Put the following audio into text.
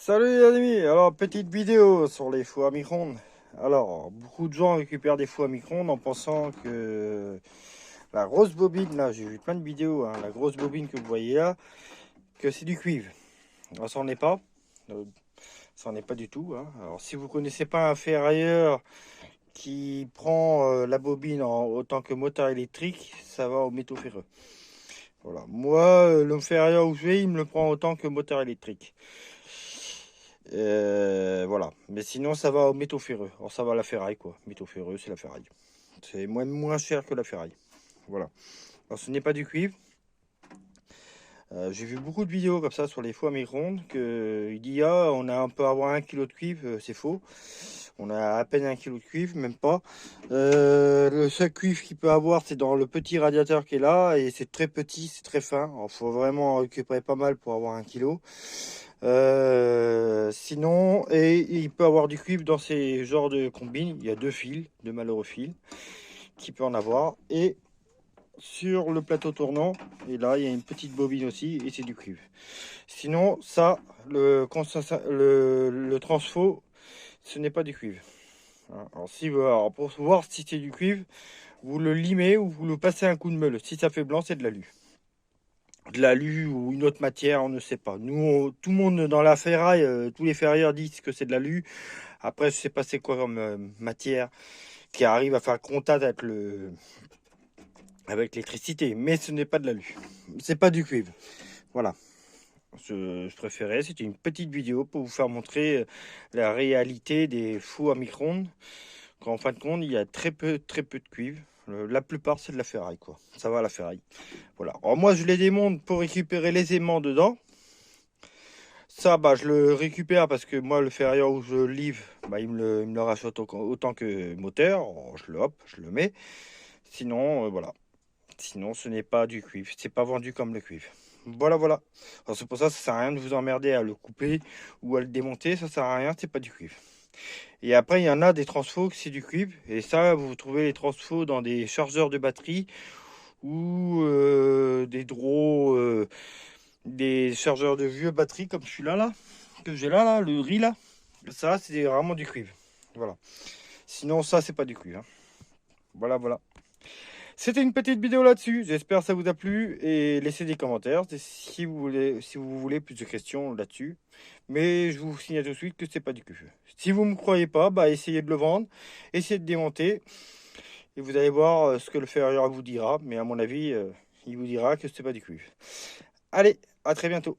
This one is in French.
Salut les amis, alors petite vidéo sur les fours à micro-ondes. Alors, beaucoup de gens récupèrent des fours à micro-ondes en pensant que la grosse bobine, là j'ai vu plein de vidéos, hein, la grosse bobine que vous voyez là, que c'est du cuivre. Alors ça n'en est pas, ça n'en est pas du tout, hein. Alors si vous connaissez pas un ferrailleur qui prend la bobine en autant que moteur électrique, ça va au métaux ferreux. Voilà, moi le ferrailleur où je vais, il me le prend autant que moteur électrique. Voilà. Mais sinon, ça va au métaux ferreux. Alors, ça va à la ferraille, quoi. Métaux ferreux, c'est la ferraille. C'est moins cher que la ferraille. Voilà. Alors, ce n'est pas du cuivre. J'ai vu beaucoup de vidéos comme ça sur les fours à micro-ondes il dit ah on peut avoir 1 kilo de cuivre. C'est faux. On a à peine 1 kilo de cuivre, même pas. Le seul cuivre qu'il peut avoir, c'est dans le petit radiateur qui est là, et c'est très petit, c'est très fin. Il faut vraiment en récupérer pas mal pour avoir 1 kilo. Sinon, et il peut avoir du cuivre dans ces genres de combines. Il y a deux fils, deux malheureux fils, qui peut en avoir. Et sur le plateau tournant, et là, il y a une petite bobine aussi, et c'est du cuivre. Sinon, ça, le transfo, ce n'est pas du cuivre. Alors, pour voir si c'est du cuivre, vous le limez ou vous le passez un coup de meule. Si ça fait blanc, c'est de l'alu. De l'alu ou une autre matière, on ne sait pas. Tout le monde dans la ferraille, tous les ferrailleurs disent que c'est de l'alu. Après, je sais pas c'est quoi comme matière qui arrive à faire contact avec l'électricité, mais ce n'est pas de l'alu. C'est pas du cuivre. Voilà. Je préférais, c'était une petite vidéo pour vous faire montrer la réalité des fours à micro-ondes. Qu'en fin de compte, il y a très peu de cuivre. La plupart, c'est de la ferraille, quoi. Ça va à la ferraille. Voilà. Alors moi, je les démonte pour récupérer les aimants dedans. Ça, bah, je le récupère parce que moi, le ferrailleur où je le livre, bah, il me le rachète autant que moteur. Alors, je le mets. Sinon, voilà. Sinon, ce n'est pas du cuivre. C'est pas vendu comme le cuivre. Voilà, voilà. Alors, c'est pour ça, ça sert à rien de vous emmerder à le couper ou à le démonter. Ça sert à rien, c'est pas du cuivre. Et après, il y en a des transfos que c'est du cuivre. Et ça, vous trouvez les transfos dans des chargeurs de batterie ou des chargeurs de vieux batteries comme celui-là, là, que j'ai là, le riz là. Ça, c'est vraiment du cuivre. Voilà. Sinon, ça, c'est pas du cuivre, hein. Voilà, voilà. C'était une petite vidéo là-dessus. J'espère que ça vous a plu et laissez des commentaires si vous voulez plus de questions là-dessus. Mais je vous signale tout de suite que c'est pas du cuivre. Si vous me croyez pas, bah essayez de le vendre, essayez de démonter et vous allez voir ce que le ferrailleur vous dira. Mais à mon avis, il vous dira que c'est pas du cuivre. Allez, à très bientôt.